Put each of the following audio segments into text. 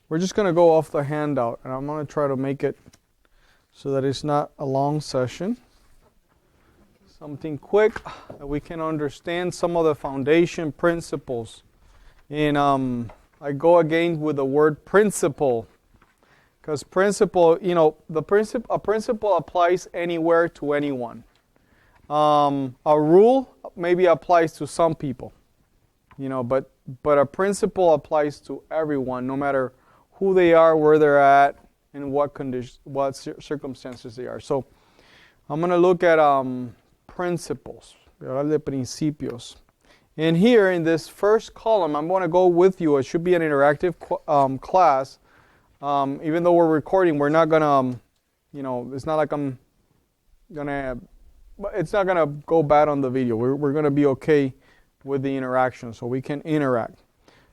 We're just going to go off the handout, and I'm going to try to make it so that it's not a long session. Something quick that we can understand some of the foundation principles. And I go again with the word principle, because principle, a principle applies anywhere to anyone. A rule maybe applies to some people, but a principle applies to everyone, no matter who they are, where they're at, and what circumstances they are. So I'm going to look at principles, hablar de principios. And here in this first column, I'm going to go with you. It should be an interactive class. Even though we're recording, we're not going to, it's not like I'm going to, it's not going to go bad on the video. We're going to be okay with the interaction, so we can interact.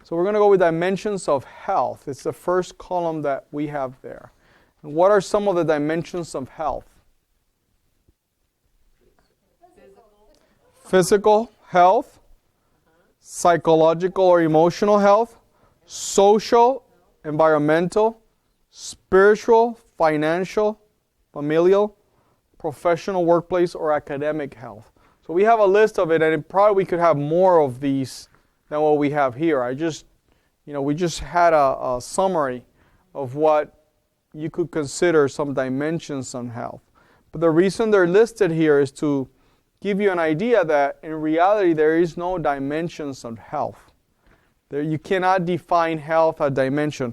So we're going to go with dimensions of health. It's the first column that we have there. And what are some of the dimensions of health? Physical health, psychological or emotional health, social, environmental, spiritual, financial, familial, professional, workplace, or academic health. So we have a list of it, and probably we could have more of these than what we have here. We just had a summary of what you could consider some dimensions on health. But the reason they're listed here is to give you an idea that in reality there is no dimensions of health. You cannot define health a dimension.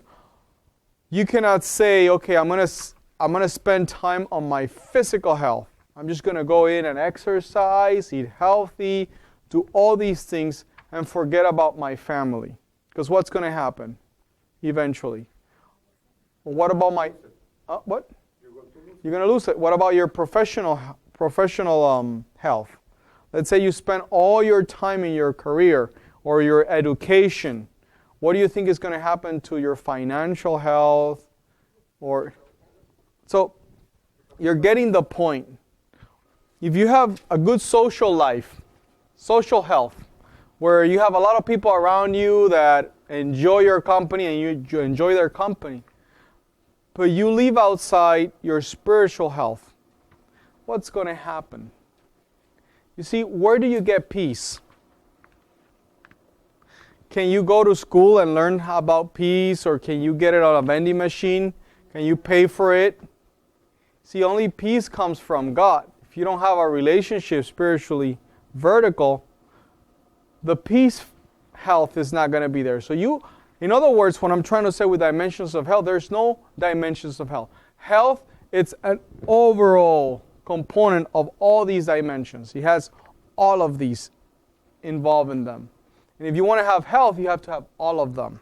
You cannot say, okay, I'm gonna spend time on my physical health. I'm just gonna go in and exercise, eat healthy, do all these things, and forget about my family. Because what's going to happen eventually? Well, what about my... what? You're going to lose it. What about your professional health? Let's say you spend all your time in your career or your education. What do you think is going to happen to your financial health? So you're getting the point. If you have a good social life, social health, where you have a lot of people around you that enjoy your company and you enjoy their company, but you leave outside your spiritual health, what's going to happen? You see, where do you get peace? Can you go to school and learn about peace, or can you get it on a vending machine? Can you pay for it? See, only peace comes from God. If you don't have a relationship spiritually vertical, the peace health is not going to be there. So in other words, what I'm trying to say with dimensions of health, there's no dimensions of health. Health, it's an overall component of all these dimensions. It has all of these involved in them. And if you want to have health, you have to have all of them.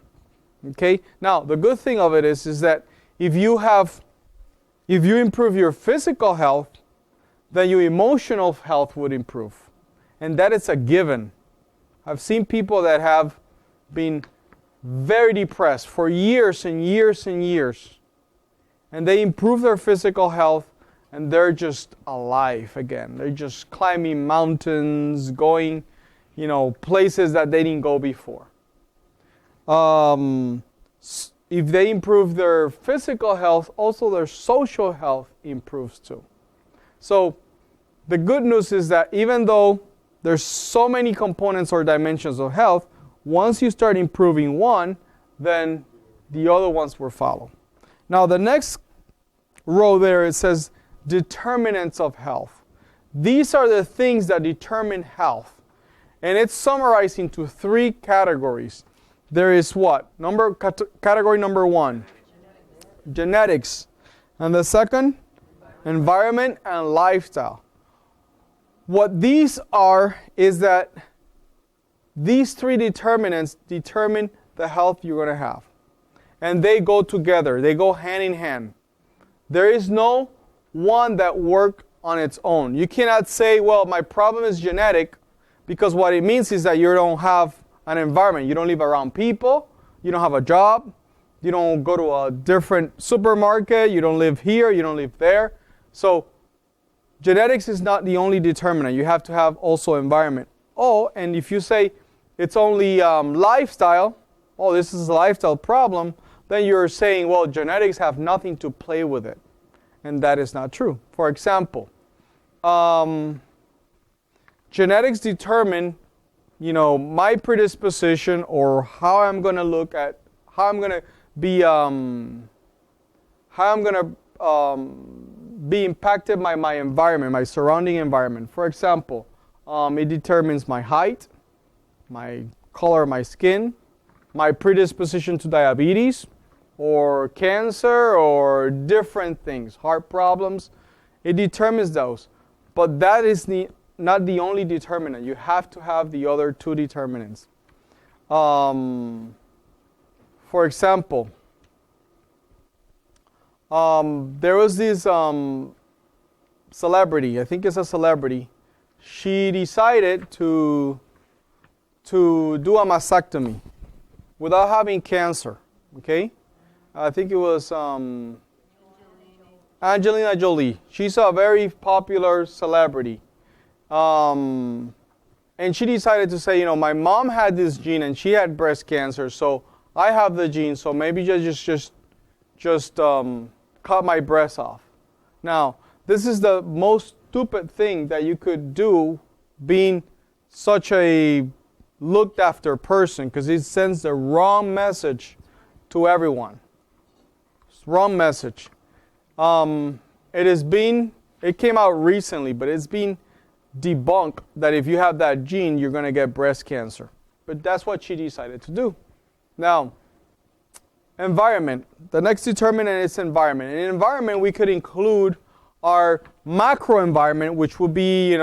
Okay? Now, the good thing of it is that if you improve your physical health, then your emotional health would improve. And that is a given. I've seen people that have been very depressed for years and years and years. And they improve their physical health and they're just alive again. They're just climbing mountains, going, places that they didn't go before. If they improve their physical health, also their social health improves too. So the good news is that even though there's so many components or dimensions of health, once you start improving one, then the other ones will follow. Now the next row there, it says determinants of health. These are the things that determine health. And it's summarized into three categories. There is what? Category number one, genetics. And the second, environment and lifestyle. What these are is that these three determinants determine the health you're going to have. And they go together. They go hand in hand. There is no one that works on its own. You cannot say, well, my problem is genetic, because what it means is that you don't have an environment. You don't live around people. You don't have a job. You don't go to a different supermarket. You don't live here. You don't live there. So genetics is not the only determinant. You have to have also environment. Oh, and if you say it's only lifestyle, oh, this is a lifestyle problem, then you're saying, well, genetics have nothing to play with it. And that is not true. For example, genetics determine, my predisposition or how I'm going to look at, how I'm going to be, be impacted by my environment, my surrounding environment. For example, it determines my height, my color of my skin, my predisposition to diabetes or cancer or different things, heart problems. It determines those. But that is not the only determinant. You have to have the other two determinants. For example, there was this celebrity, I think it's a celebrity. She decided to do a mastectomy without having cancer, okay? I think it was Angelina Jolie. She's a very popular celebrity. And she decided to say, my mom had this gene and she had breast cancer, so I have the gene, so maybe just cut my breast off. Now, this is the most stupid thing that you could do being such a looked after person, because it sends the wrong message to everyone. It's the wrong message. It came out recently, but it's been debunked that if you have that gene, you're going to get breast cancer. But that's what she decided to do. Now, environment. The next determinant is environment. In environment, we could include our macro environment, which would be,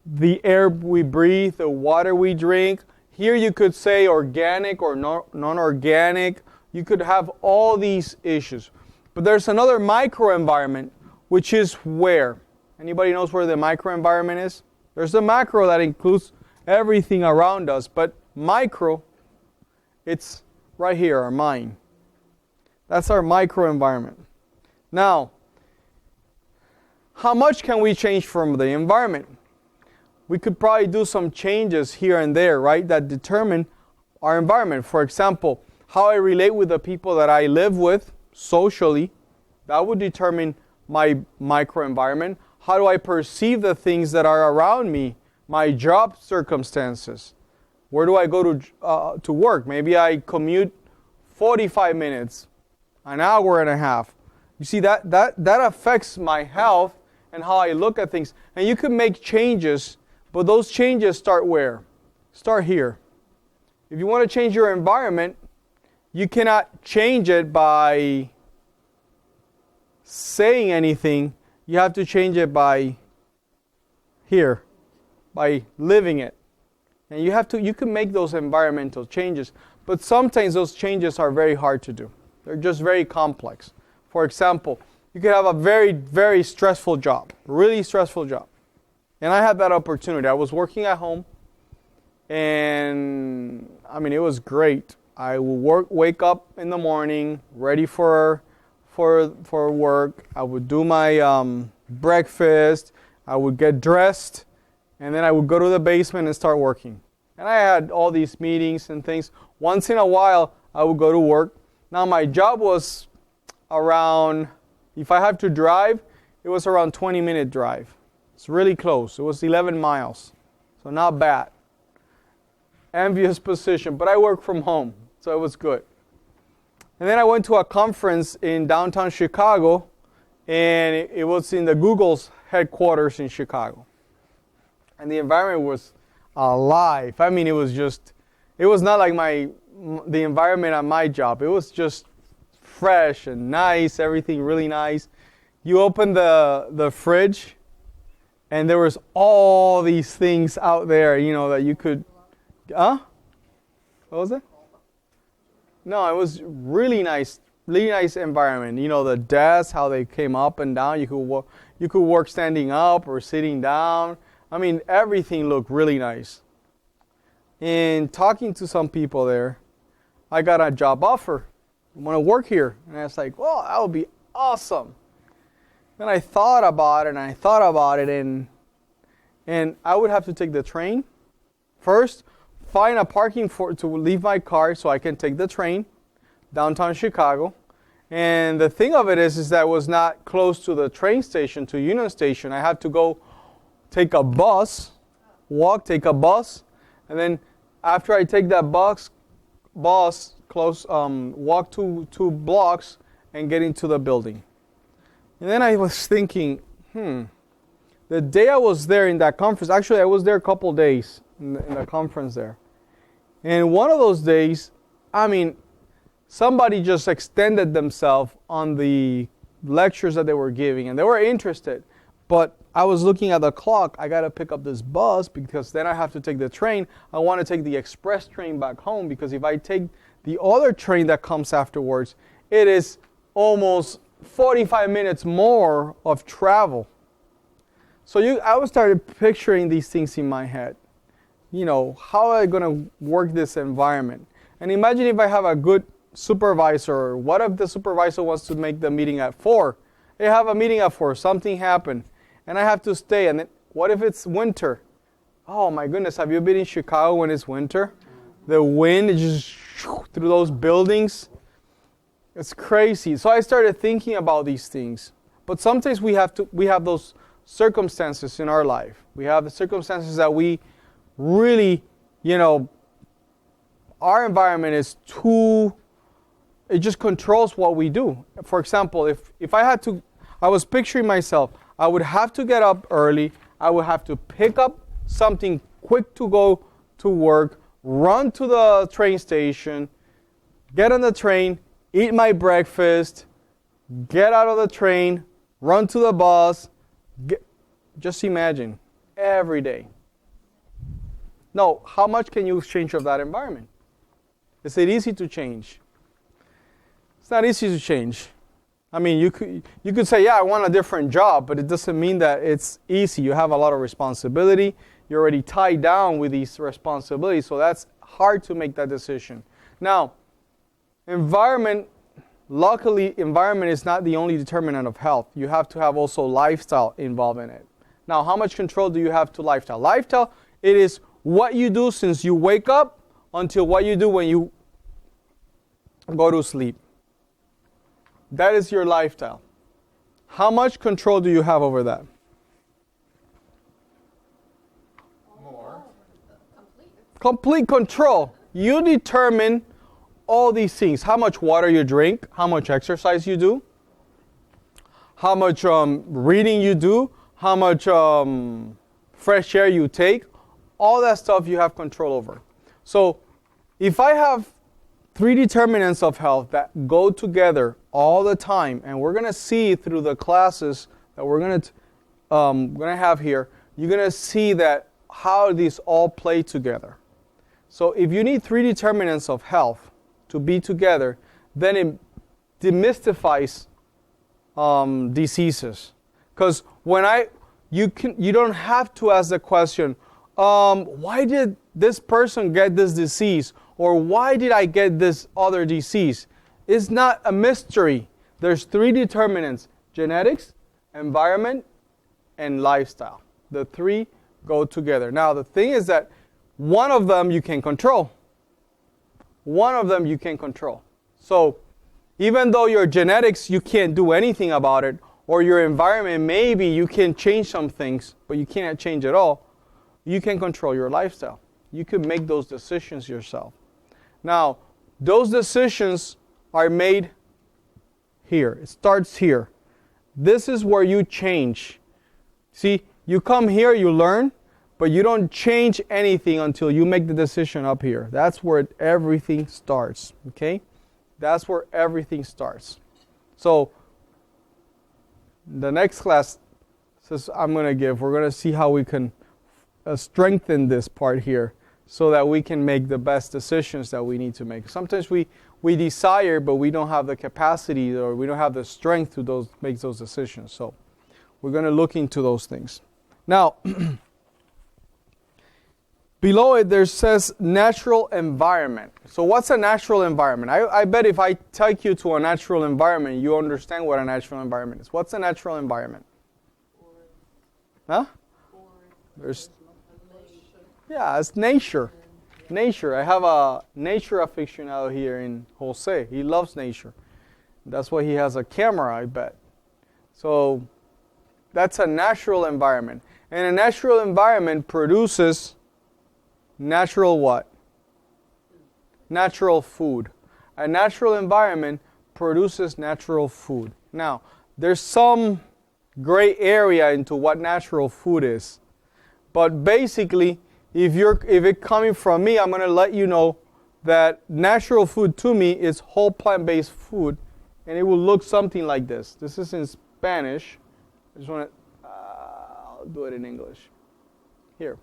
the air we breathe, the water we drink. Here you could say organic or non-organic. You could have all these issues. But there's another microenvironment, which is where? Anybody knows where the microenvironment is? There's the macro that includes everything around us, but micro, it's right here, our mind. That's our microenvironment. Now, how much can we change from the environment? We could probably do some changes here and there, right, that determine our environment. For example, how I relate with the people that I live with socially, that would determine my microenvironment. How do I perceive the things that are around me, my job circumstances? Where do I go to work? Maybe I commute 45 minutes, an hour and a half. You see, that affects my health and how I look at things. And you can make changes, but those changes start where? Start here. If you want to change your environment, you cannot change it by saying anything. You have to change it by here, by living it. And you can make those environmental changes, but sometimes those changes are very hard to do. They're just very complex. For example, you could have a very, very stressful job, really stressful job. And I had that opportunity. I was working at home, and it was great. I would wake up in the morning, ready for work. I would do my breakfast. I would get dressed, and then I would go to the basement and start working. And I had all these meetings and things. Once in a while, I would go to work. Now, my job was around, if I had to drive, it was around 20-minute drive. It's really close. It was 11 miles, so not bad. Envious position, but I work from home, so it was good. And then I went to a conference in downtown Chicago, and it was in the Google's headquarters in Chicago. And the environment was alive. It was not like the environment at my job. It was just fresh and nice, everything really nice. You open the fridge, and there was all these things out there, that you could, What was it? No, it was really nice environment. The desks, how they came up and down. You could work standing up or sitting down. Everything looked really nice. And talking to some people there, I got a job offer. I want to work here. And I was like, well, that would be awesome. Then I thought about it, and I would have to take the train. First, find a parking to leave my car so I can take the train. downtown Chicago. And the thing of it is that it was not close to the train station, to Union Station. I had to go take a bus, take a bus, and then after I take that bus close, walk 2 blocks and get into the building. And then I was thinking, the day I was there in that conference, actually I was there a couple days in the conference there. And one of those days, somebody just extended themselves on the lectures that they were giving, and they were interested. But I was looking at the clock. I got to pick up this bus because then I have to take the train. I want to take the express train back home because if I take the other train that comes afterwards, it is almost 45 minutes more of travel. So I started picturing these things in my head. How am I going to work this environment? And imagine if I have a good supervisor. What if the supervisor wants to make the meeting at 4? They have a meeting at 4. Something happened. And I have to stay. And then what if it's winter? Oh my goodness, have you been in Chicago when it's winter? The wind is just through those buildings. It's crazy. So I started thinking about these things. But sometimes we have those circumstances in our life. We have the circumstances that we really, our environment is it just controls what we do. For example, if I was picturing myself, I would have to get up early. I would have to pick up something quick to go to work, run to the train station, get on the train, eat my breakfast, get out of the train, run to the bus. Just imagine, every day. No, how much can you change of that environment? Is it easy to change? It's not easy to change. You could say, yeah, I want a different job, but it doesn't mean that it's easy. You have a lot of responsibility. You're already tied down with these responsibilities, so that's hard to make that decision. Now, luckily, environment is not the only determinant of health. You have to have also lifestyle involved in it. Now, how much control do you have to lifestyle? Lifestyle, it is what you do since you wake up until what you do when you go to sleep. That is your lifestyle. How much control do you have over that? More. Complete control. You determine all these things. How much water you drink, how much exercise you do, how much reading you do, how much fresh air you take. All that stuff you have control over. So if I have 3 determinants of health that go together all the time, and we're going to see through the classes that we're going to have here, you're going to see that how these all play together. So if you need 3 determinants of health to be together, then it demystifies diseases. Because you don't have to ask the question, why did this person get this disease? Or why did I get this other disease? It's not a mystery. There's 3 determinants: genetics, environment, and lifestyle. The 3 go together. Now, the thing is that one of them you can control. So, even though your genetics, you can't do anything about it, or your environment, maybe you can change some things, but you can't change it all, you can control your lifestyle. You can make those decisions yourself. Now, those decisions are made here. It starts here. This is where you change. See, you come here, you learn, but you don't change anything until you make the decision up here. That's where everything starts, okay? That's where everything starts. So, the next class I'm going to give, we're going to see how we can strengthen this part here so that we can make the best decisions that we need to make. Sometimes we desire, but we don't have the capacity or we don't have the strength to make those decisions. So we're going to look into those things. Now, below it there says natural environment. So what's a natural environment? I bet if I take you to a natural environment, you understand what a natural environment is. What's a natural environment? Huh? It's nature. Nature. I have a nature aficionado here in Jose. He loves nature. That's why he has a camera, I bet. So that's a natural environment. And a natural environment produces natural what? Natural food. A natural environment produces natural food. Now, there's some gray area into what natural food is. But basically, if it's coming from me, I'm going to let you know that natural food to me is whole plant-based food, and it will look something like this. This is in Spanish. I just want to, I'll do it in English. Here.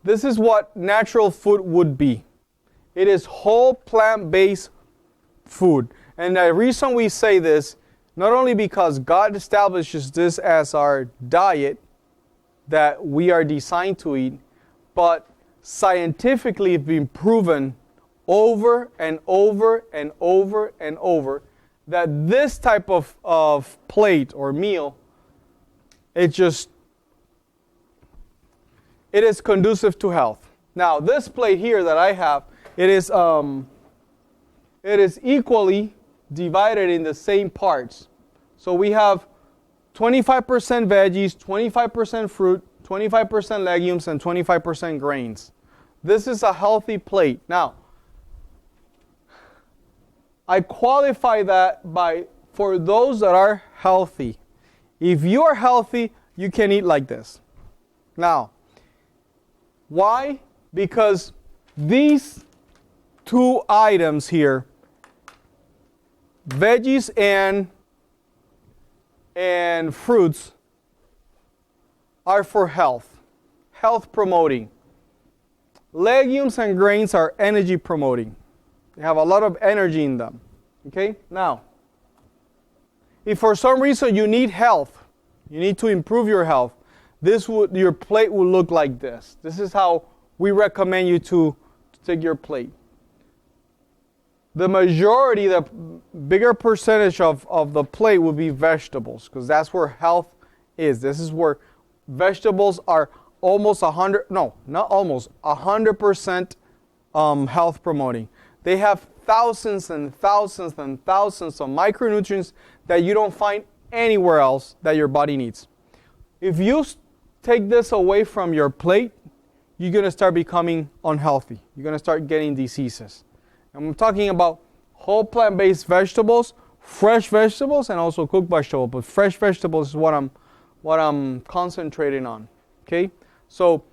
This is what natural food would be. It is whole plant-based food. And the reason we say this, not only because God establishes this as our diet that we are designed to eat, but scientifically it's been proven over and over and over and over that this type of plate or meal, it is conducive to health. Now, this plate here that I have, it is equally divided in the same parts. So we have 25% veggies, 25% fruit, 25% legumes, and 25% grains. This is a healthy plate. Now, I qualify that for those that are healthy. If you are healthy, you can eat like this. Now, why? Because these two items here, veggies and fruits, are for health promoting. Legumes and grains are energy promoting. They have a lot of energy in them. Okay? Now, if for some reason you need health, you need to improve your health, your plate will look like this. This is how we recommend you to take your plate. The majority, the bigger percentage of the plate will be vegetables, because that's where health is. This is where vegetables are almost 100% health promoting. They have thousands and thousands and thousands of micronutrients that you don't find anywhere else that your body needs. If you take this away from your plate, you're going to start becoming unhealthy. You're going to start getting diseases. I'm talking about whole plant-based vegetables, fresh vegetables, and also cooked vegetables. But fresh vegetables is what I'm concentrating on. Okay? So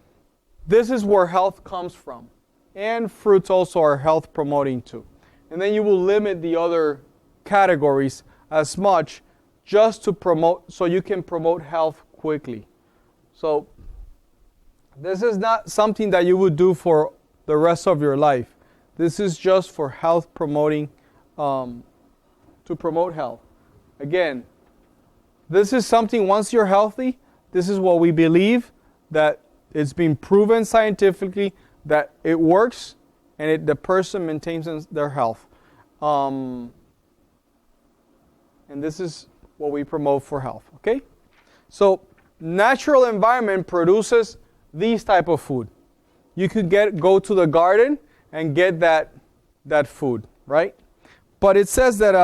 this is where health comes from. And fruits also are health promoting too. And then you will limit the other categories as much just to promote, so you can promote health quickly. So this is not something that you would do for the rest of your life. This is just for health promoting, to promote health. Again, this is something, once you're healthy, this is what we believe, that it's been proven scientifically that it works and the person maintains their health. And this is what we promote for health, okay? So natural environment produces these type of food. You could go to the garden and get that food, right? But it says that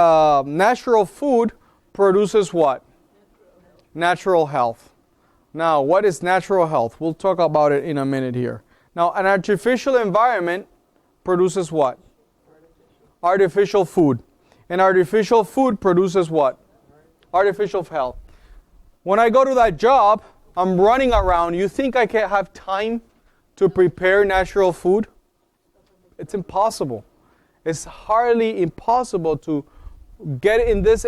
natural food produces what? Natural health. Now, what is natural health? We'll talk about it in a minute here. Now, an artificial environment produces what? Artificial food. And artificial food produces what? Artificial health. When I go to that job, I'm running around. You think I can have time to prepare natural food? It's impossible. It's hardly impossible to get in this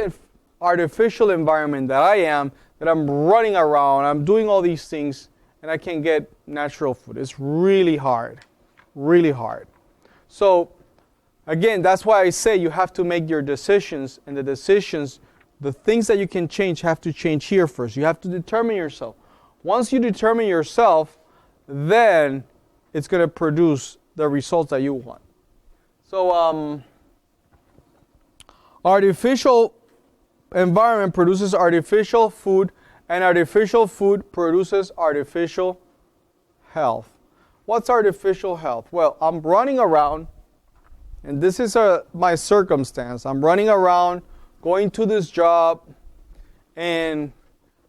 artificial environment that I am, that I'm running around, I'm doing all these things, and I can't get natural food. It's really hard. Really hard. So, again, that's why I say you have to make your decisions, and the decisions, the things that you can change, have to change here first. You have to determine yourself. Once you determine yourself, then it's going to produce the results that you want. So, artificial environment produces artificial food, and artificial food produces artificial health. What's artificial health? Well, I'm running around, and this is my circumstance. I'm running around, going to this job, and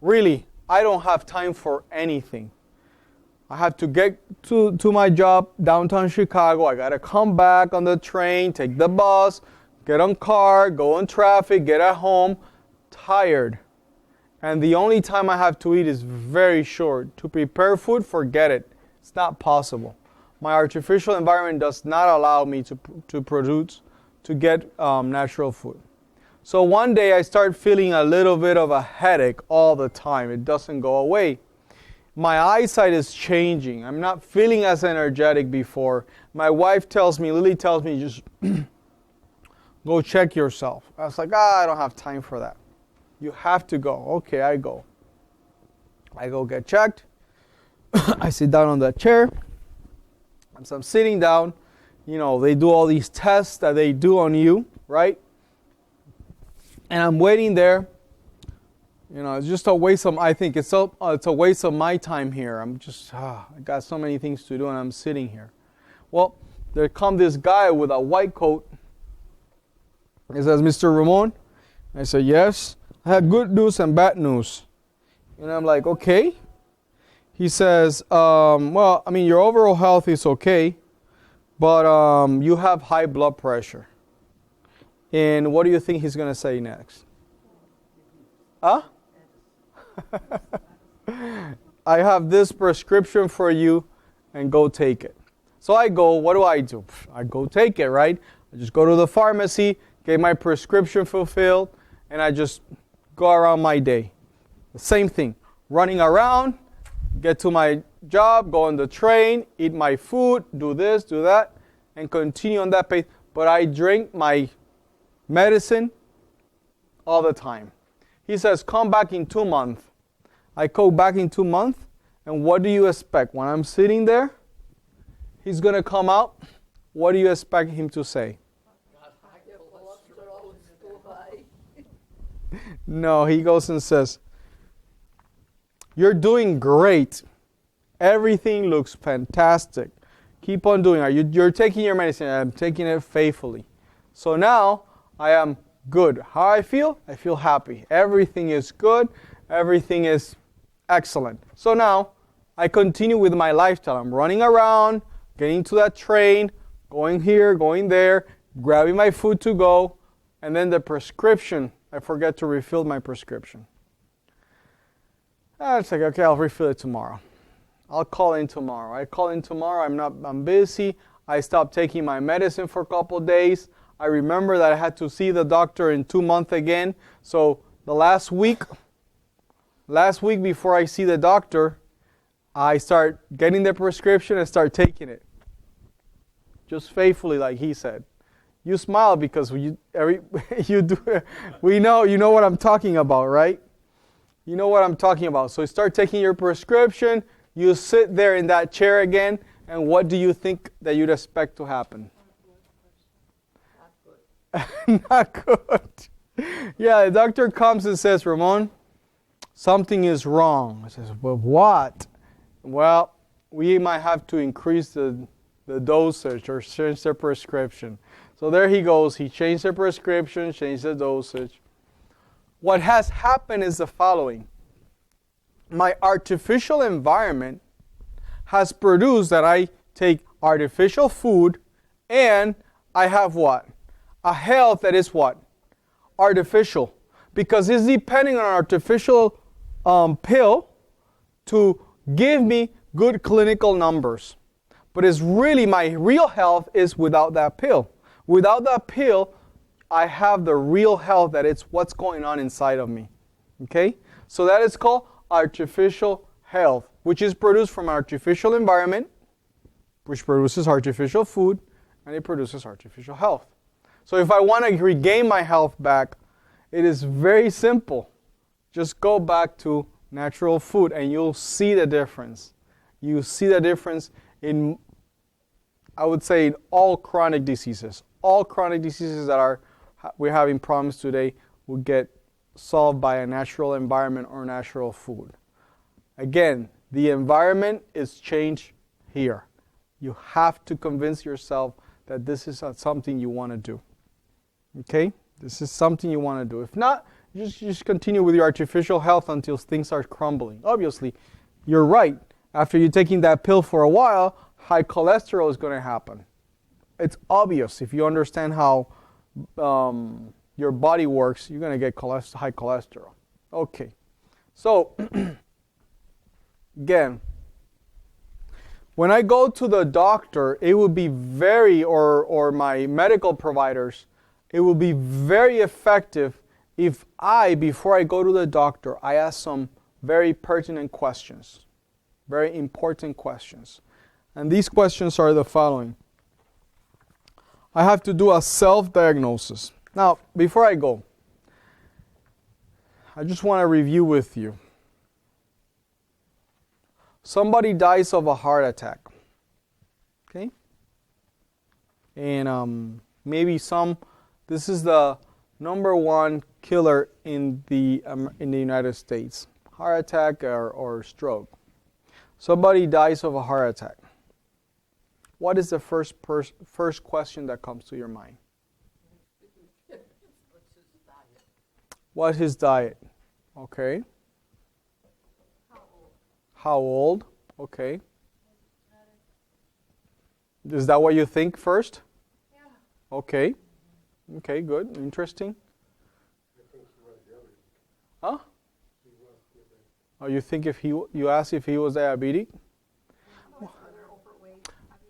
really, I don't have time for anything. I have to get to my job downtown Chicago. I got to come back on the train, take the bus, get on car, go in traffic, get at home, tired. And the only time I have to eat is very short. To prepare food, forget it. It's not possible. My artificial environment does not allow me to get natural food. So one day I start feeling a little bit of a headache all the time. It doesn't go away. My eyesight is changing. I'm not feeling as energetic before. My wife Lily tells me, just go check yourself. I was like, I don't have time for that. You have to go. Okay, I go. I go get checked. I sit down on that chair. As I'm sitting down, they do all these tests that they do on you, right? And I'm waiting there. It's just a waste of, I think it's a waste of my time here. I got so many things to do and I'm sitting here. Well, there comes this guy with a white coat. He says, Mr. Ramon? I said, yes. I have good news and bad news. And I'm like, okay. He says, your overall health is okay, but you have high blood pressure. And what do you think he's going to say next? Huh? I have this prescription for you and go take it. So I go, what do? I go take it, right? I just go to the pharmacy, get my prescription fulfilled, and I just go around my day. The same thing, running around, get to my job, go on the train, eat my food, do this, do that, and continue on that pace. But I drink my medicine all the time. He says, come back in 2 months. I go back in 2 months, and what do you expect? When I'm sitting there, he's going to come out. What do you expect him to say? No, he goes and says, you're doing great. Everything looks fantastic. Keep on doing it. You're taking your medicine. I'm taking it faithfully. So now I am good. How I feel? I feel happy. Everything is good. Everything is excellent. So now I continue with my lifestyle. I'm running around, getting to that train, going here, going there, grabbing my food to go, and then the prescription. I forget to refill my prescription. It's like, okay, I'll refill it tomorrow. I'll call in tomorrow. I call in tomorrow. I'm busy. I stop taking my medicine for a couple of days. I remember that I had to see the doctor in 2 months again. So the last week before I see the doctor, I start getting the prescription and start taking it. Just faithfully, like he said. You smile because you do. You know what I'm talking about, right? You know what I'm talking about. So you start taking your prescription, you sit there in that chair again, and what do you think that you'd expect to happen? Not good. Yeah, the doctor comes and says, Ramon, something is wrong. I says, well, what? Well, we might have to increase the dosage or change the prescription. So there he goes. He changed the prescription, changed the dosage. What has happened is the following. My artificial environment has produced that I take artificial food and I have what? A health that is what? Artificial. Because it's depending on an artificial pill to give me good clinical numbers. But it's really my real health is without that pill. Without that pill, I have the real health that it's what's going on inside of me. Okay? So that is called artificial health, which is produced from an artificial environment, which produces artificial food, and it produces artificial health. So if I want to regain my health back, it is very simple. Just go back to natural food and you'll see the difference. You see the difference in, I would say, in all chronic diseases. All chronic diseases that we're having problems today will get solved by a natural environment or natural food. Again, the environment is changed here. You have to convince yourself that this is something you want to do. Okay? This is something you want to do. If not, just continue with your artificial health until things are crumbling. Obviously, you're right. After you're taking that pill for a while, high cholesterol is going to happen. It's obvious. If you understand how your body works, you're going to get high cholesterol. Okay. So, again, when I go to the doctor, it would be or my medical providers, it will be very effective if before I go to the doctor, I ask some very pertinent questions, very important questions. And these questions are the following. I have to do a self-diagnosis. Now, before I go, I just want to review with you. Somebody dies of a heart attack. Okay? And maybe this is the number one killer in the United States. Heart attack or stroke. Somebody dies of a heart attack. What is the first question that comes to your mind? What's his diet? Okay. How old? Okay. Is that what you think first? Yeah. Okay. Okay, good. Interesting. Huh? Oh, you think you asked if he was diabetic?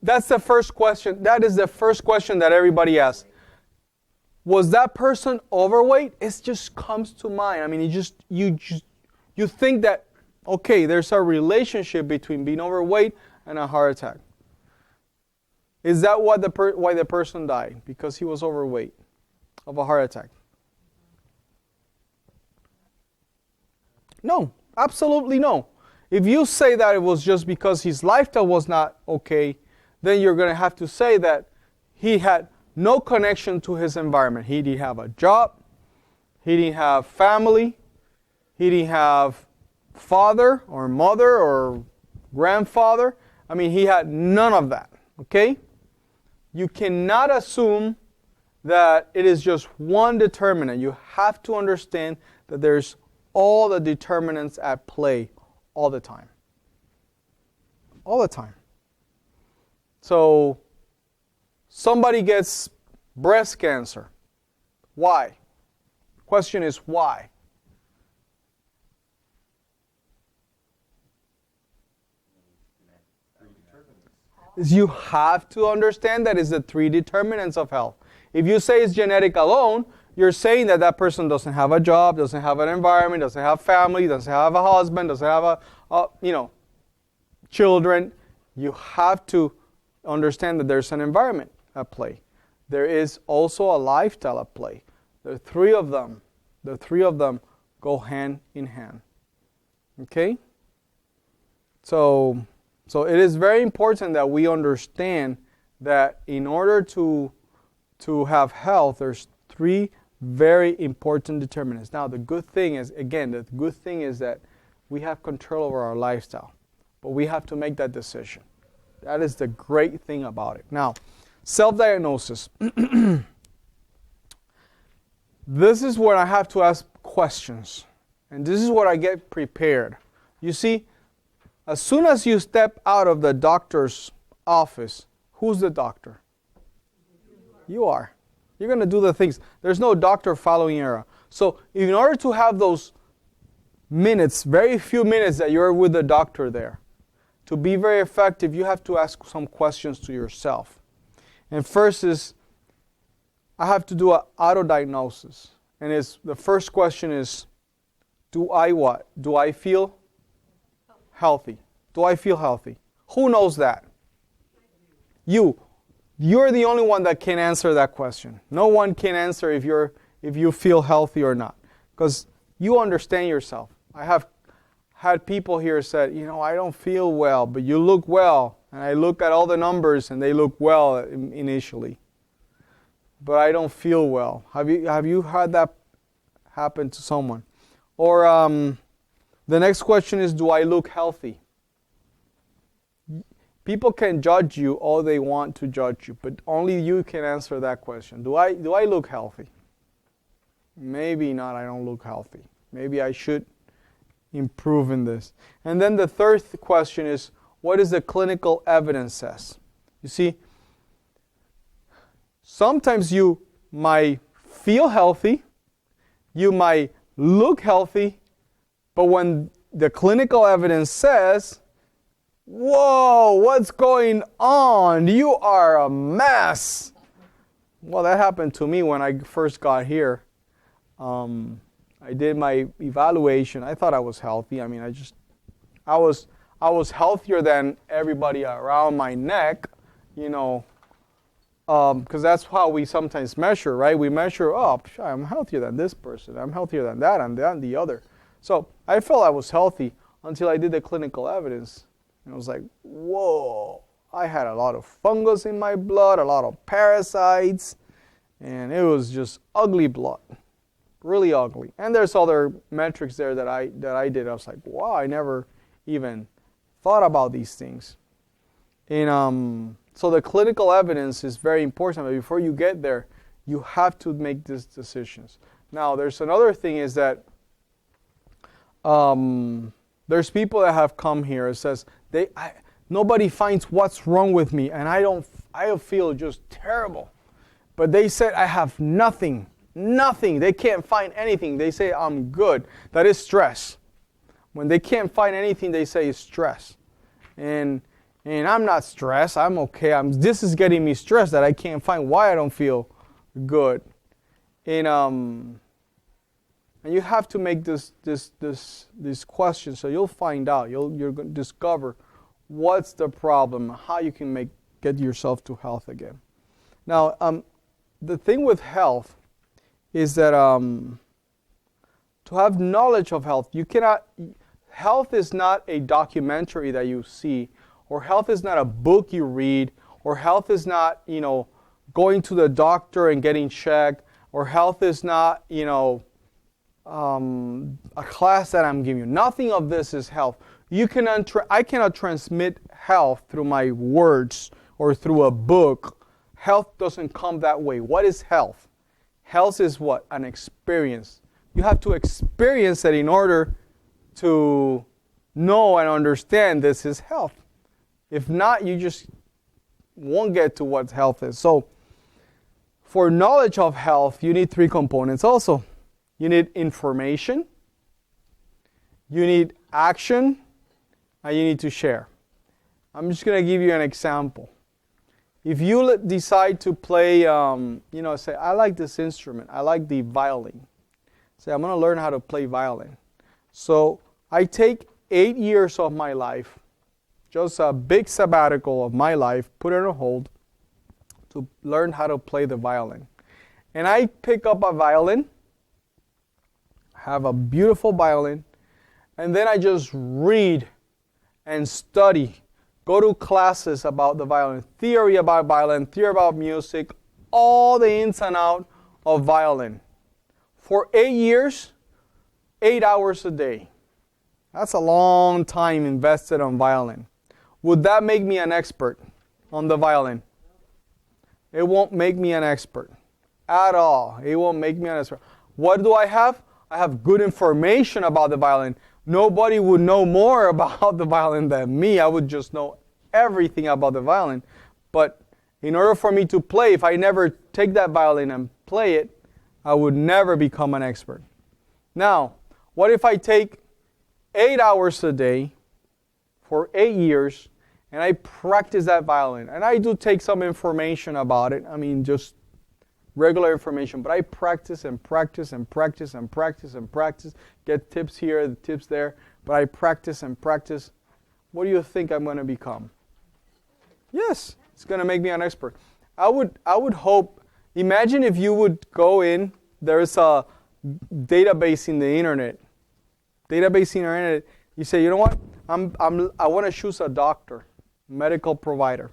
That's the first question. That is the first question that everybody asks. Was that person overweight? It just comes to mind. I mean, you think that, okay, there's a relationship between being overweight and a heart attack. Is that why the person died? Because he was overweight of a heart attack? No, absolutely no. If you say that it was just because his lifestyle was not okay, then you're going to have to say that he had no connection to his environment. He didn't have a job. He didn't have family. He didn't have father or mother or grandfather. I mean, he had none of that. Okay? You cannot assume that it is just one determinant. You have to understand that there's all the determinants at play all the time. All the time. So, somebody gets breast cancer. Why? Question is why? You have to understand that it's the three determinants of health. If you say it's genetic alone, you're saying that that person doesn't have a job, doesn't have an environment, doesn't have family, doesn't have a husband, doesn't have children. You have to understand that there's an environment at play. There is also a lifestyle at play. The three of them go hand in hand. Okay? So it is very important that we understand that in order to have health, there's three very important determinants. Now, the good thing is that we have control over our lifestyle, but we have to make that decision. That is the great thing about it. Now, self-diagnosis. This is where I have to ask questions, and this is where I get prepared. You see, as soon as you step out of the doctor's office, who's the doctor? You are. You're going to do the things. There's no doctor following error. So in order to have those minutes, very few minutes that you're with the doctor there, to be very effective, you have to ask some questions to yourself. And first is, I have to do an auto-diagnosis. And the first question is, do I what? Do I feel healthy? Do I feel healthy? Who knows that? You. You're the only one that can answer that question. No one can answer if you feel healthy or not, because you understand yourself. I have had people here said, I don't feel well, but you look well. And I look at all the numbers and they look well initially. But I don't feel well. Have you had that happen to someone? Or the next question is, do I look healthy? People can judge you all they want to judge you, but only you can answer that question. Do I look healthy? Maybe not, I don't look healthy. Maybe I should improve in this. And then the third question is, what is the clinical evidence says? You see, sometimes you might feel healthy, you might look healthy, but when the clinical evidence says, whoa, what's going on? You are a mess. Well, that happened to me when I first got here. I did my evaluation. I thought I was healthy. I mean, I was healthier than everybody around my neck, you know, because that's how we sometimes measure, right? We measure, oh, I'm healthier than this person. I'm healthier than that and the other. So I felt I was healthy until I did the clinical evidence. And I was like, whoa, I had a lot of fungus in my blood, a lot of parasites, and it was just ugly blood, really ugly. And there's other metrics there that I did. I was like, wow, I never even thought about these things. And so the clinical evidence is very important, but before you get there, you have to make these decisions. Now, there's another thing is that there's people that have come here. It says nobody finds what's wrong with me, and I feel just terrible. But they said I have nothing. They can't find anything. They say I'm good. That is stress. When they can't find anything, they say it's stress. And I'm not stressed. I'm okay. This is getting me stressed that I can't find why I don't feel good. And you have to make this question, so you'll find out. You're going to discover what's the problem, how you can get yourself to health again. Now, the thing with health is that to have knowledge of health, health is not a documentary that you see, or health is not a book you read, or health is not, going to the doctor and getting checked, or health is not, a class that I'm giving you. Nothing of this is health. I cannot transmit health through my words or through a book. Health doesn't come that way. What is health? Health is what? An experience. You have to experience it in order to know and understand this is health. If not, you just won't get to what health is. So, for knowledge of health, you need three components also. You need information, you need action, and you need to share. I'm just going to give you an example. If you decide to play, say, I like this instrument, I like the violin. Say, I'm going to learn how to play violin. So I take 8 years of my life, just a big sabbatical of my life, put it on hold to learn how to play the violin. And I pick up a violin, have a beautiful violin, and then I just read and study, go to classes about the violin, theory about music, all the ins and outs of violin. For 8 years, 8 hours a day. That's a long time invested on violin. Would that make me an expert on the violin? It won't make me an expert at all. It won't make me an expert. What do I have? I have good information about the violin. Nobody would know more about the violin than me. I would just know everything about the violin. But in order for me to play, if I never take that violin and play it, I would never become an expert. Now, what if I take 8 hours a day for 8 years and I practice that violin? And I do take some information about it. I mean, just regular information, but I practice and practice and practice and practice and practice, get tips here, tips there, but I practice and practice. What do you think I'm going to become? Yes, it's going to make me an expert. I would hope, imagine if you would go in, there's a database in the internet. You say, you know what? I want to choose a doctor, medical provider.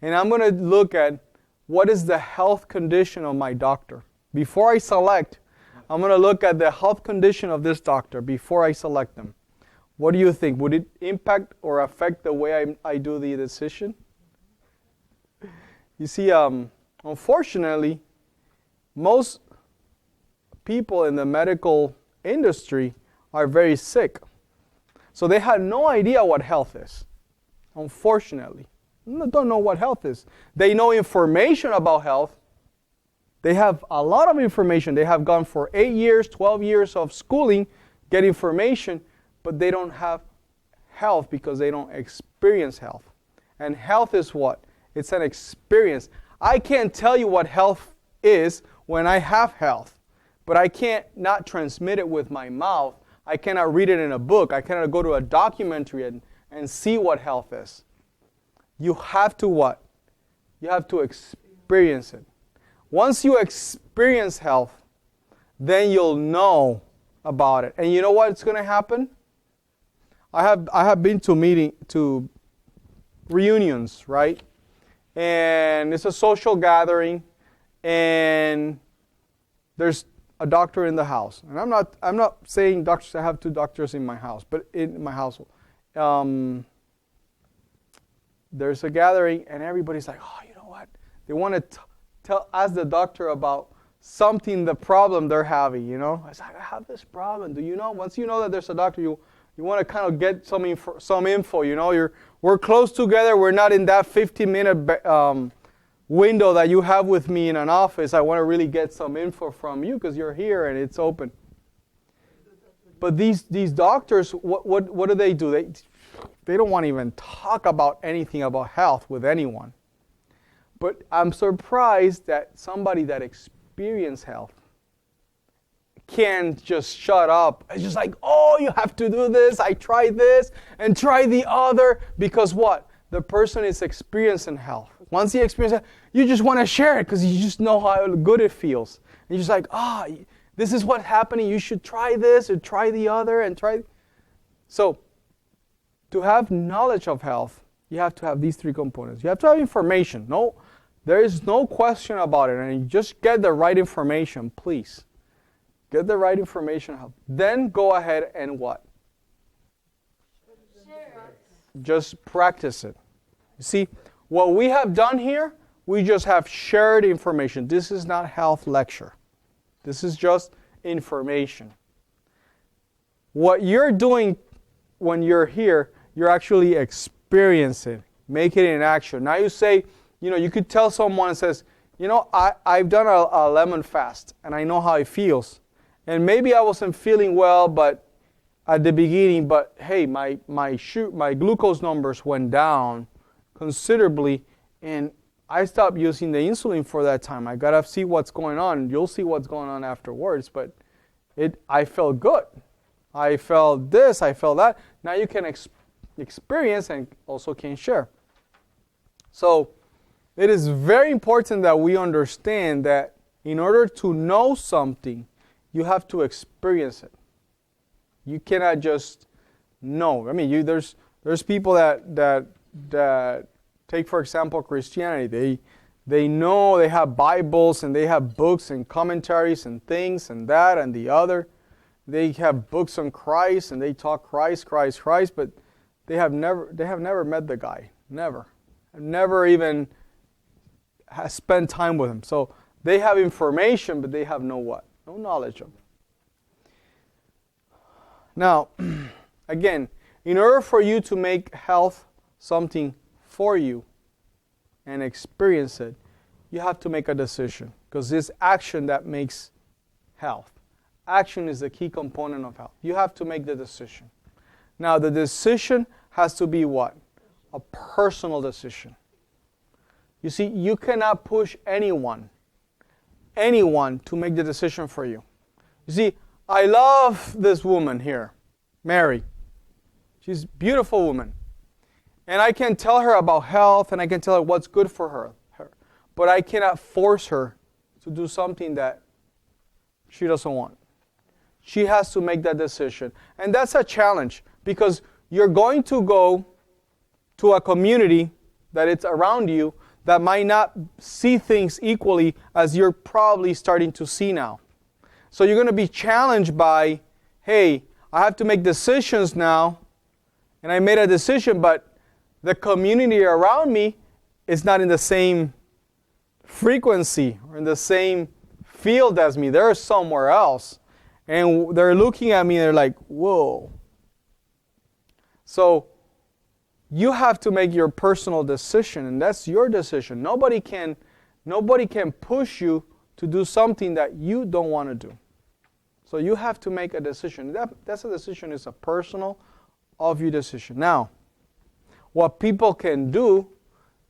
And I'm going to look at what is the health condition of my doctor. Before I select, I'm going to look at the health condition of this doctor before I select them. What do you think? Would it impact or affect the way I do the decision? You see, unfortunately, most people in the medical industry are very sick. So they have no idea what health is, unfortunately. They don't know what health is. They know information about health. They have a lot of information. They have gone for 8 years, 12 years of schooling, get information, but they don't have health because they don't experience health. And health is what? It's an experience. I can't tell you what health is when I have health, but I can't not transmit it with my mouth. I cannot read it in a book. I cannot go to a documentary and see what health is. You have to what? You have to experience it. Once you experience health, then you'll know about it. And you know what's going to happen? I have been to reunions, right? And it's a social gathering, and there's a doctor in the house. And I'm not saying doctors. I have 2 doctors in my house, but in my household, there's a gathering, and everybody's like, oh, you know what? They want to ask the doctor about something, the problem they're having, you know? It's like, I have this problem. Do you know? Once you know that there's a doctor, you want to kind of get some info, you know? We're close together. We're not in that 15-minute window that you have with me in an office. I want to really get some info from you because you're here and it's open. But these doctors, what do? They don't want to even talk about anything about health with anyone. But I'm surprised that somebody that experienced health can't just shut up. It's just like, oh, you have to do this. I tried this and try the other. Because what? The person is experiencing health. Once he experiences it, you just want to share it because you just know how good it feels. And you're just like, this is what's happening. You should try this or try the other and try. So, to have knowledge of health, you have to have these 3 components. You have to have information. No, there is no question about it. And you just get the right information, please. Get the right information. Then go ahead and what? Just practice it. You see, what we have done here, we just have shared information. This is not health lecture. This is just information. What you're doing when you're here, you're actually experiencing, make it in action. Now you say, you could tell someone and says, I've done a lemon fast and I know how it feels. And maybe I wasn't feeling well, but at the beginning, but hey, my glucose numbers went down considerably, and I stopped using the insulin for that time. I gotta see what's going on. You'll see what's going on afterwards, but I felt good. I felt this, I felt that. Now you can experience and also can share. So it is very important that we understand that in order to know something, you have to experience it. You cannot just know. I mean, there's people that take, for example, Christianity. They know, they have Bibles and they have books and commentaries and things and that and the other. They have books on Christ and they talk Christ, but they have never met the guy. Never even has spent time with him. So they have information, but they have no what? No knowledge of it. Now, again, in order for you to make health something for you and experience it, you have to make a decision, because it's action that makes health. Action is the key component of health. You have to make the decision. Now, the decision has to be what? A personal decision. You see, you cannot push anyone to make the decision for you. You see, I love this woman here, Mary. She's a beautiful woman. And I can tell her about health and I can tell her what's good for her. But I cannot force her to do something that she doesn't want. She has to make that decision. And that's a challenge, because you're going to go to a community that it's around you that might not see things equally as you're probably starting to see now. So you're going to be challenged by, hey, I have to make decisions now and I made a decision, but the community around me is not in the same frequency or in the same field as me. They're somewhere else. And they're looking at me and they're like, whoa. So you have to make your personal decision, and that's your decision. Nobody can push you to do something that you don't want to do. So you have to make a decision. That's a decision. It's a personal of your decision. Now, what people can do,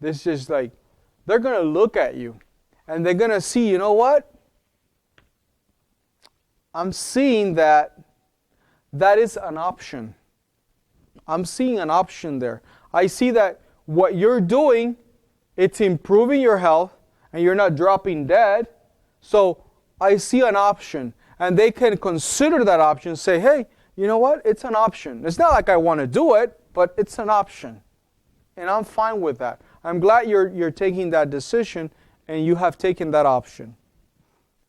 this is like, they're going to look at you and they're going to see, you know what? I'm seeing that is an option. I'm seeing an option there. I see that what you're doing, it's improving your health and you're not dropping dead. So I see an option. And they can consider that option, say, hey, you know what? It's an option. It's not like I want to do it, but it's an option. And I'm fine with that. I'm glad you're taking that decision and you have taken that option.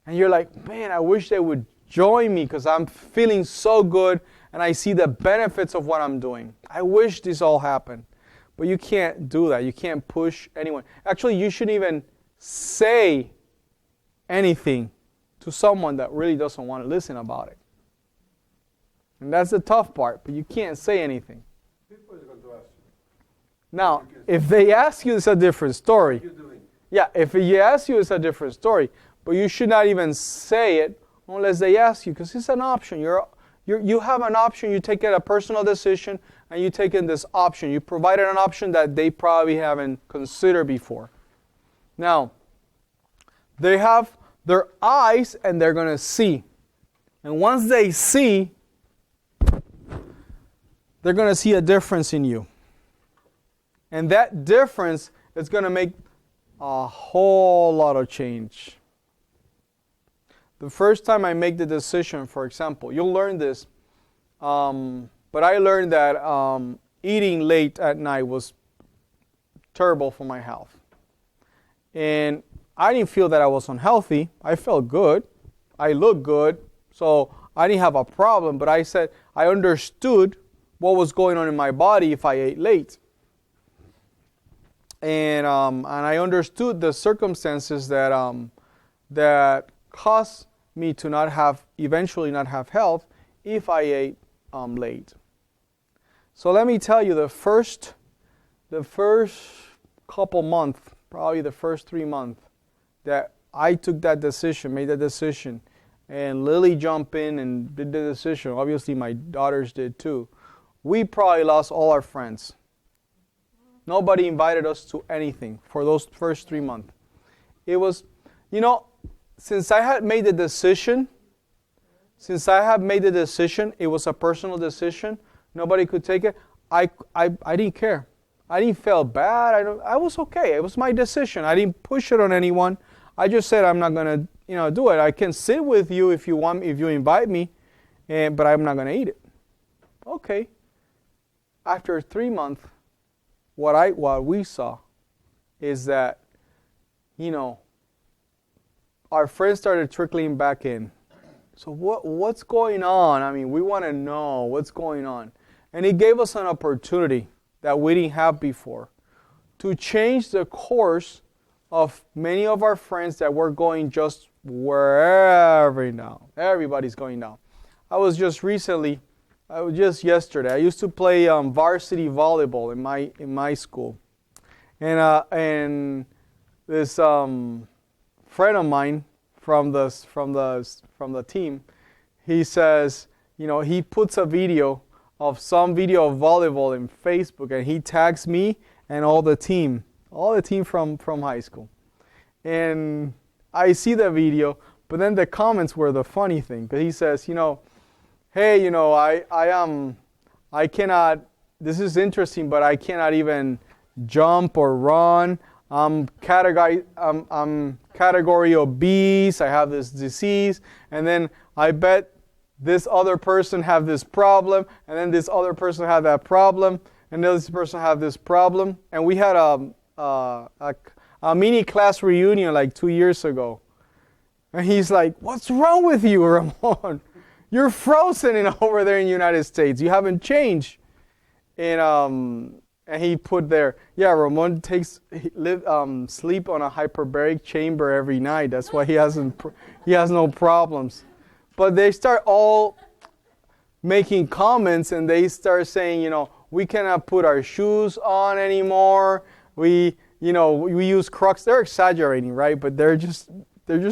And you're like, man, I wish they would join me because I'm feeling so good and I see the benefits of what I'm doing. I wish this all happened. But you can't do that. You can't push anyone. Actually, you shouldn't even say anything to someone that really doesn't want to listen about it. And that's the tough part, but you can't say anything. People are going to ask you. Now, if they ask you, it's a different story. What are you doing? Yeah, if they ask you, it's a different story. But you should not even say it unless they ask you, because it's an option. You have an option. You take it a personal decision, and you take in this option. You provided an option that they probably haven't considered before. Now, they have their eyes, and they're going to see. And once they see, they're going to see a difference in you. And that difference is going to make a whole lot of change. The first time I make the decision, for example, you'll learn this, but I learned that eating late at night was terrible for my health. And I didn't feel that I was unhealthy. I felt good. I looked good. So I didn't have a problem, but I said I understood what was going on in my body if I ate late. And I understood the circumstances that caused me to eventually not have health if I ate late. So let me tell you, the first couple months, probably the first 3 months, that I took that decision, made that decision, and Lily jumped in and did the decision. Obviously, my daughters did too. We probably lost all our friends. Nobody invited us to anything for those first 3 months. It was, since I had made the decision, it was a personal decision. Nobody could take it. I didn't care. I didn't feel bad. I was okay. It was my decision. I didn't push it on anyone. I just said I'm not gonna, do it. I can sit with you if you want, if you invite me, but I'm not gonna eat it. Okay. After 3 months, what we saw is that, our friends started trickling back in. So what's going on? I mean, we want to know what's going on. And it gave us an opportunity that we didn't have before to change the course of many of our friends that were going just wherever now. Everybody's going now. I was just yesterday. I used to play varsity volleyball in my school, and this friend of mine from the team, he says, he puts a video of volleyball in Facebook, and he tags me and all the team from high school, and I see the video, but then the comments were the funny thing, because he says, hey, I cannot, this is interesting, but I cannot even jump or run. I'm category obese. I have this disease. And then I bet this other person have this problem. And then this other person have that problem. And this person have this problem. And we had a mini class reunion like 2 years ago. And he's like, what's wrong with you, Ramon? You're frozen over there in the United States. You haven't changed. And he put there, yeah, Ramon sleep on a hyperbaric chamber every night. That's why he has no problems. But they start all making comments, and they start saying, we cannot put our shoes on anymore. We use Crocs. They're exaggerating, right? But they're just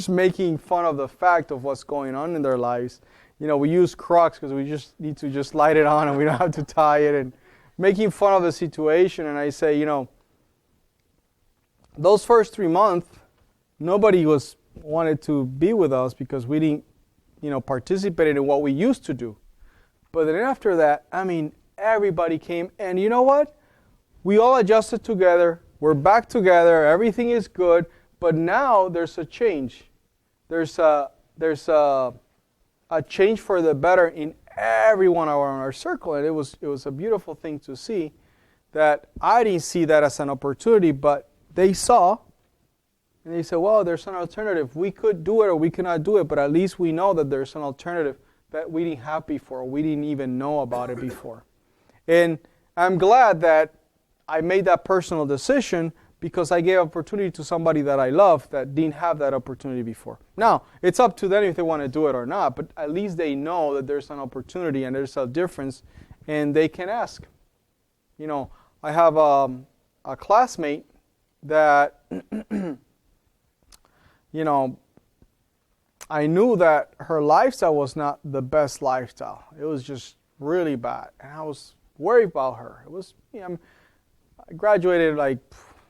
making fun of the fact of what's going on in their lives. We use Crocs because we just need to just light it on and we don't have to tie it, and making fun of the situation. And I say, those first 3 months, nobody wanted to be with us because we didn't, participate in what we used to do. But then after that, everybody came, and you know what? We all adjusted together. We're back together. Everything is good. But now there's a change. There's a change for the better in everyone around our circle, and it was a beautiful thing to see. That I didn't see that as an opportunity, but they saw, and they said, well, there's an alternative. We could do it or we cannot do it, but at least we know that there's an alternative that we didn't have before. We didn't even know about it before. And I'm glad that I made that personal decision because I gave opportunity to somebody that I love that didn't have that opportunity before. Now, it's up to them if they want to do it or not, but at least they know that there's an opportunity and there's a difference, and they can ask. I have a classmate that, I knew that her lifestyle was not the best lifestyle. It was just really bad, and I was worried about her. It was, I graduated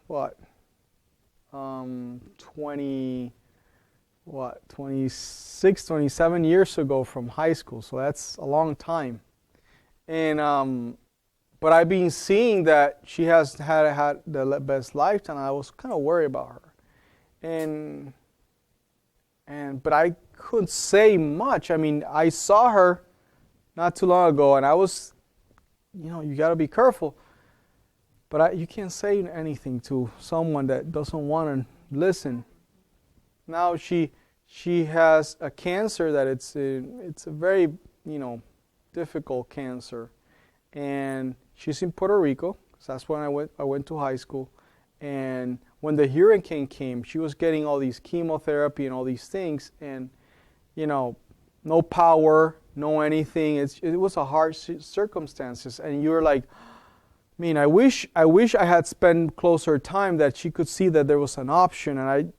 26, 27 years ago from high school, so that's a long time. And but I've been seeing that she has had the best lifetime. I was kind of worried about her, but I couldn't say much. I saw her not too long ago, and I was, you got to be careful. But you can't say anything to someone that doesn't want to listen. Now she has a cancer that it's a very difficult cancer, and she's in Puerto Rico. So that's when I went to high school, and when the hurricane came, she was getting all these chemotherapy and all these things, and no power, no anything. It was a hard circumstances, and you're like, I wish I had spent closer time that she could see that there was an option, and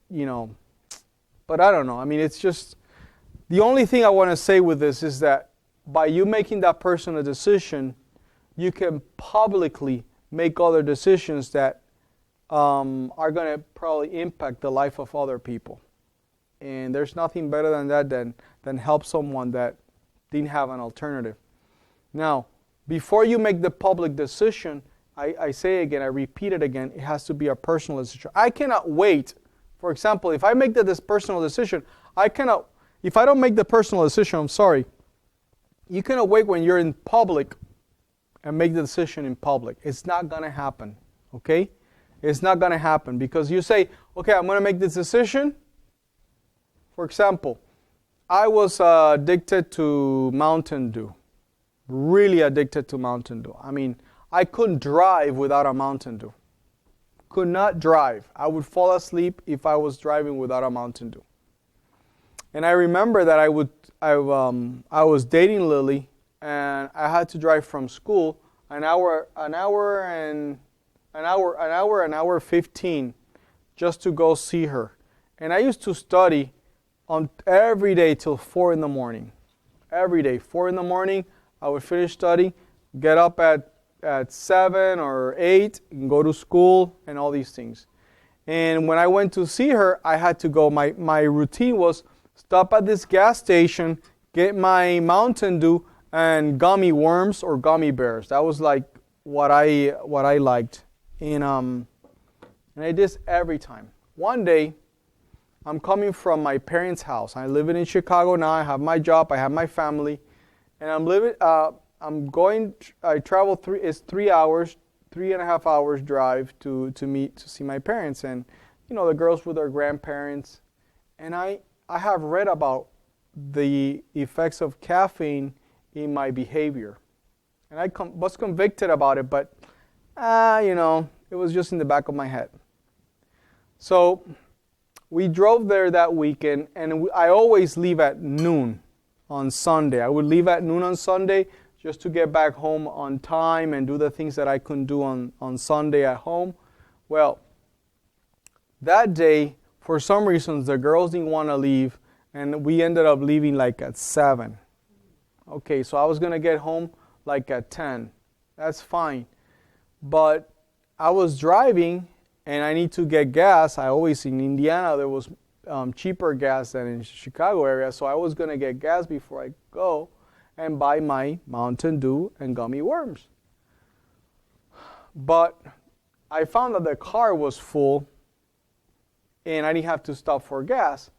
but I don't know. It's just, the only thing I want to say with this is that by you making that personal decision, you can publicly make other decisions that are going to probably impact the life of other people. And there's nothing better than that than help someone that didn't have an alternative. Now, before you make the public decision, I say again, I repeat it again, it has to be a personal decision. I cannot wait. For example, if I make this personal decision, if I don't make the personal decision, I'm sorry, you cannot wait when you're in public and make the decision in public. It's not going to happen, okay? It's not going to happen because you say, okay, I'm going to make this decision. For example, I was addicted to Mountain Dew. Really addicted to Mountain Dew. I couldn't drive without a Mountain Dew. Could not drive. I would fall asleep if I was driving without a Mountain Dew. And I remember that I was dating Lily, and I had to drive from school an hour 15 just to go see her. And I used to study on every day till 4 in the morning. Every day, 4 in the morning, I would finish studying, get up at 7 or 8, and go to school and all these things. And when I went to see her, I had to go. My routine was stop at this gas station, get my Mountain Dew and gummy worms or gummy bears. That was like what I liked. And I did this every time. One day, I'm coming from my parents' house. I live in Chicago now. I have my job. I have my family, and I travel 3 hours, 3.5 hours drive to see my parents, and the girls with their grandparents. And I have read about the effects of caffeine in my behavior, And I was convicted about it, but, it was just in the back of my head. So we drove there that weekend, and I always leave at noon on Sunday. I would leave at noon on Sunday just to get back home on time and do the things that I couldn't do on Sunday at home. Well, that day, for some reasons, the girls didn't want to leave, and we ended up leaving like at 7. Okay, so I was going to get home like at 10. That's fine. But I was driving, and I need to get gas. I always, in Indiana, there was cheaper gas than in Chicago area, so I was going to get gas before I go and buy my Mountain Dew and gummy worms. But I found that the car was full, and I didn't have to stop for gas.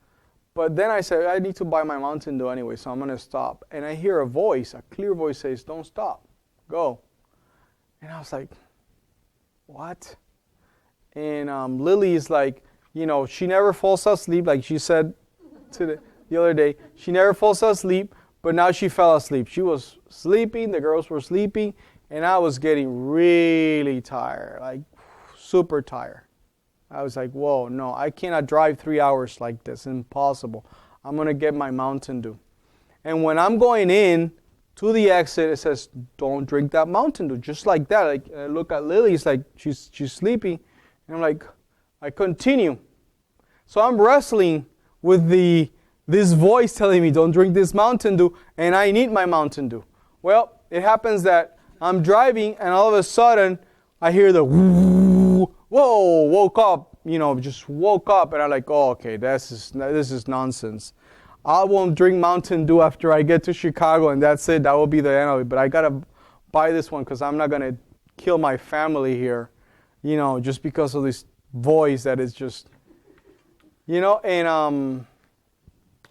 But then I said, I need to buy my Mountain Dew anyway, so I'm going to stop. And I hear a voice, a clear voice says, don't stop, go. And I was like, what? And Lily is like, she never falls asleep, like she said the other day. She never falls asleep, but now she fell asleep. She was sleeping, the girls were sleeping, and I was getting really tired, like super tired. I was like, whoa, no, I cannot drive 3 hours like this. Impossible. I'm going to get my Mountain Dew. And when I'm going in to the exit, it says, don't drink that Mountain Dew. Just like that. Like, I look at Lily, it's like she's sleeping. And I'm like, I continue. So I'm wrestling with this voice telling me, don't drink this Mountain Dew, and I need my Mountain Dew. Well, it happens that I'm driving, and all of a sudden, I hear the whoo, whoa, woke up, just woke up, and I'm like, oh, okay, this is nonsense. I won't drink Mountain Dew after I get to Chicago, and that's it. That will be the end of it. But I got to buy this one because I'm not going to kill my family here, just because of this voice that is just, and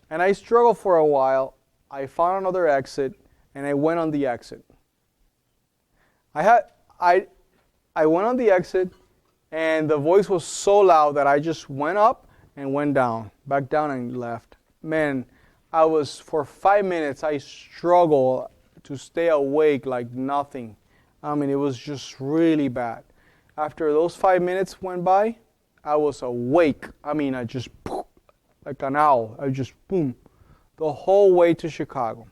I struggled for a while. I found another exit, and I went on the exit. I went on the exit, and the voice was so loud that I just went up and went down, back down and left. Man, for 5 minutes, I struggled to stay awake like nothing. It was just really bad. After those 5 minutes went by, I was awake. I just, like an owl, I just, boom, the whole way to Chicago.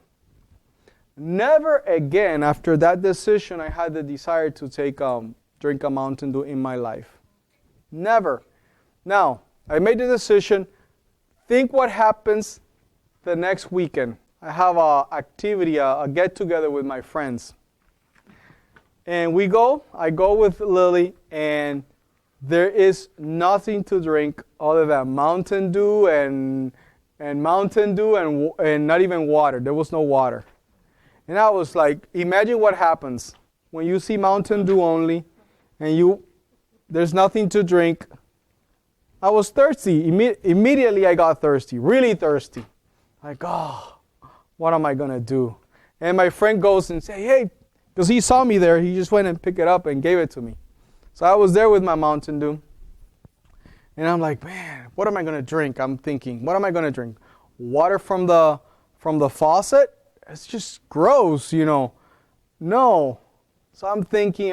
Never again, after that decision, I had the desire to drink a Mountain Dew in my life. Never. Now, I made the decision. Think what happens the next weekend. I have an activity, a get-together with my friends. And I go with Lily, and there is nothing to drink other than Mountain Dew and Mountain Dew and not even water. There was no water. And I was like, imagine what happens when you see Mountain Dew only and there's nothing to drink. I was thirsty. Immediately I got thirsty, really thirsty. Like, oh, what am I going to do? And my friend goes and says, hey, because he saw me there, he just went and picked it up and gave it to me. So I was there with my Mountain Dew. And I'm like, man, what am I going to drink? I'm thinking, what am I going to drink? Water from the faucet? It's just gross, No. So I'm thinking,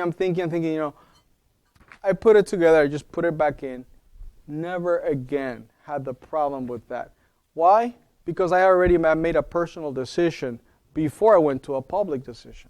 I put it together, I just put it back in. Never again had the problem with that. Why? Because I already made a personal decision before I went to a public decision.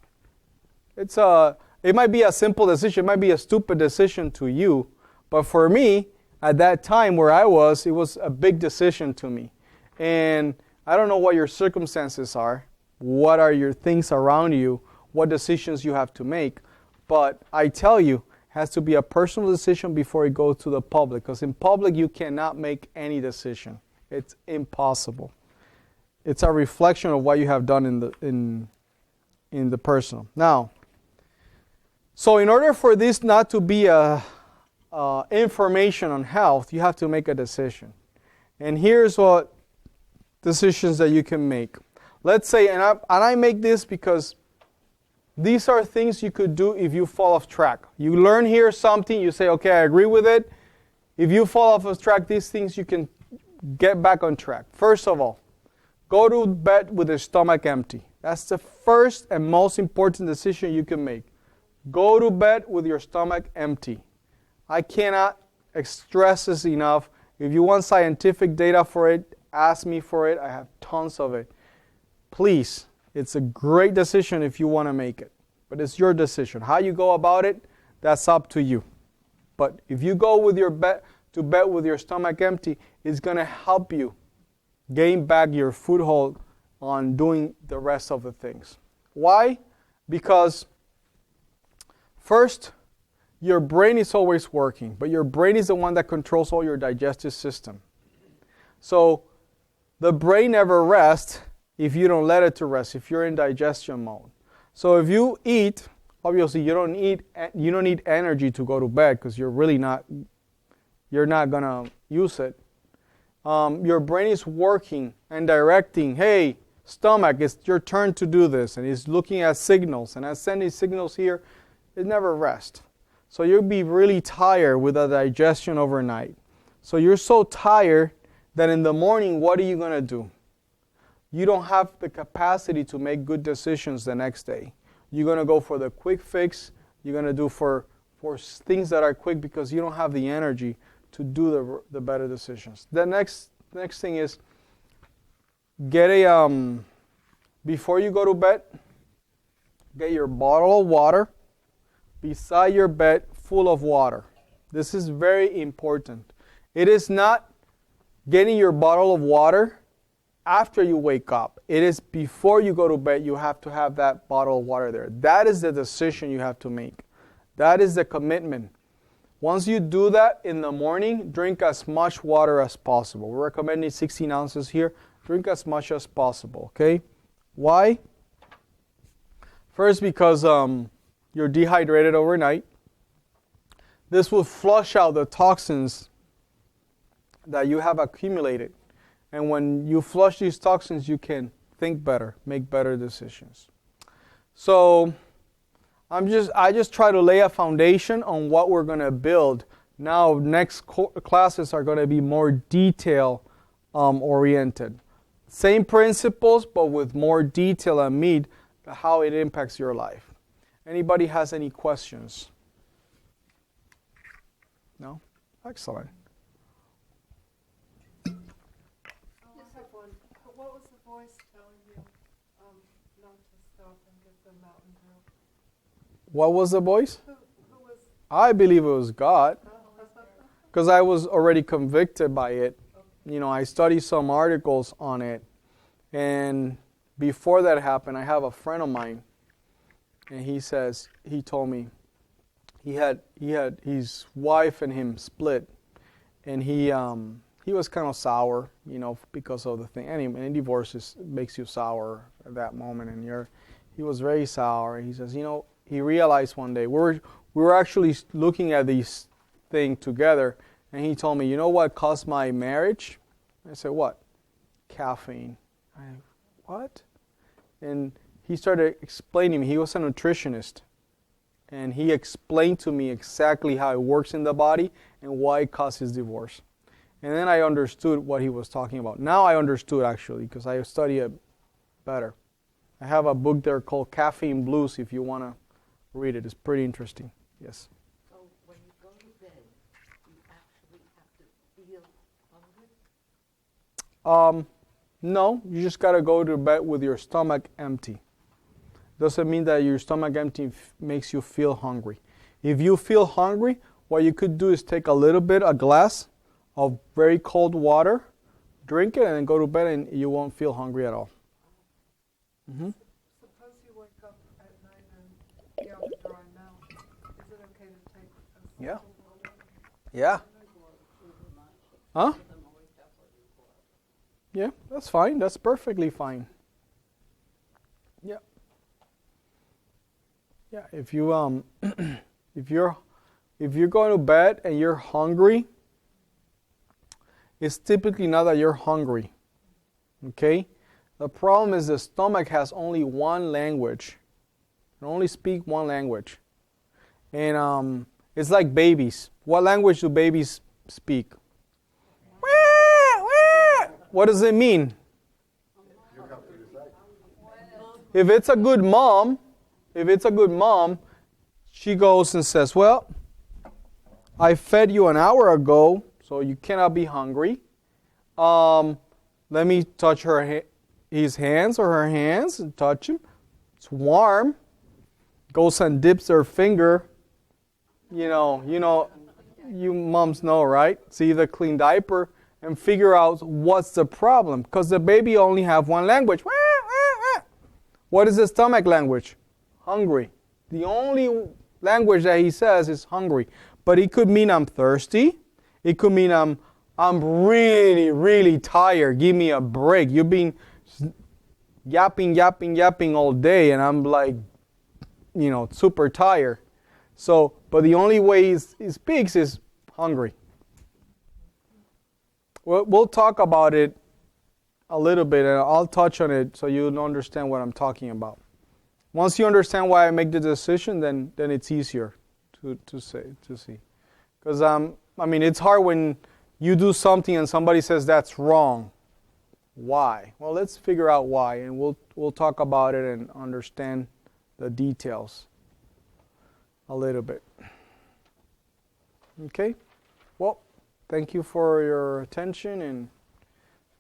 It might be a simple decision, it might be a stupid decision to you, but for me, at that time where I was, it was a big decision to me. And I don't know what your circumstances are, what are your things around you, what decisions you have to make, but I tell you, it has to be a personal decision before it goes to the public, because in public you cannot make any decision. It's impossible. It's a reflection of what you have done in the personal. Now, so in order for this not to be information on health, you have to make a decision. And here's what decisions that you can make. Let's say, and I make this because these are things you could do if you fall off track. You learn here something, you say, okay, I agree with it. If you fall off track, these things you can get back on track. First of all, go to bed with the stomach empty. That's the first and most important decision you can make. Go to bed with your stomach empty. I cannot stress this enough. If you want scientific data for it, ask me for it. I have tons of it. Please, it's a great decision if you want to make it. But it's your decision. How you go about it, that's up to you. But if you go with your to bed with your stomach empty, it's going to help you gain back your foothold on doing the rest of the things. Why? Because first, your brain is always working, but your brain is the one that controls all your digestive system. So the brain never rests if you don't let it to rest, if you're in digestion mode. So if you eat, obviously you don't need energy to go to bed because you're not gonna use it. Your brain is working and directing, hey, stomach, it's your turn to do this, and it's looking at signals, and it's sending signals here. It never rests. So you'll be really tired with the digestion overnight. So you're so tired that in the morning, what are you going to do? You don't have the capacity to make good decisions the next day. You're going to go for the quick fix. You're going to do for things that are quick because you don't have the energy to do the better decisions. The next thing is get before you go to bed, get your bottle of water beside your bed full of water. This is very important. It is not getting your bottle of water after you wake up. It is before you go to bed, you have to have that bottle of water there. That is the decision you have to make. That is the commitment. Once you do that in the morning, drink as much water as possible. We're recommending 16 ounces here. Drink as much as possible, okay? Why? First, because you're dehydrated overnight. This will flush out the toxins that you have accumulated. And when you flush these toxins, you can think better, make better decisions. So I just try to lay a foundation on what we're going to build. Now, next classes are going to be more detail oriented. Same principles, but with more detail and meat, how it impacts your life. Anybody has any questions? No? Excellent. I just have one. What was the voice telling you not to stop and get the Mountain Dew? What was the voice? Who was? I believe it was God, because I was already convicted by it. You know, I studied some articles on it, and before that happened, I have a friend of mine, and he told me he had his wife and him split, and he was kind of sour, you know, because of the thing. Anyway, divorce makes you sour at that moment, and he was very sour. And he says, you know, he realized one day we were actually looking at this thing together, and he told me, you know what caused my marriage? I said, what? Caffeine. What? And he started explaining to me. He was a nutritionist, and he explained to me exactly how it works in the body and why it causes divorce. And then I understood what he was talking about. Now I understood, actually, because I study it better. I have a book there called Caffeine Blues, if you want to read it. It's pretty interesting. Yes? So when you go to bed, you actually have to feel hungry? No, you just got to go to bed with your stomach empty. Doesn't mean that your stomach empty makes you feel hungry. If you feel hungry, what you could do is take a glass of very cold water, drink it, and then go to bed, and you won't feel hungry at all. Mm-hmm. Suppose you wake up at night and you have a dry mouth. Is it okay to take a Yeah. sip of water? Yeah. Huh? Yeah, that's fine. That's perfectly fine. Yeah. Yeah, if you if you're going to bed and you're hungry, it's typically not that you're hungry. Okay? The problem is the stomach has only one language. It can only speak one language. And it's like babies. What language do babies speak? What does it mean? You have to decide. If it's a good mom, she goes and says, well, I fed you an hour ago, so you cannot be hungry. Let me touch his hands or her hands and touch him. It's warm. Goes and dips her finger. You moms know, right? See the clean diaper and figure out what's the problem. Because the baby only have one language. What is the stomach language? Hungry. The only language that he says is hungry. But it could mean I'm thirsty. It could mean I'm really, really tired. Give me a break. You've been yapping all day, and I'm like, super tired. So, but the only way he speaks is hungry. We'll talk about it a little bit, and I'll touch on it so you understand what I'm talking about. Once you understand why I make the decision, then it's easier to see. Because it's hard when you do something and somebody says that's wrong. Why? Well, let's figure out why, and we'll talk about it and understand the details a little bit. Okay? Well, thank you for your attention, and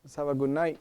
let's have a good night.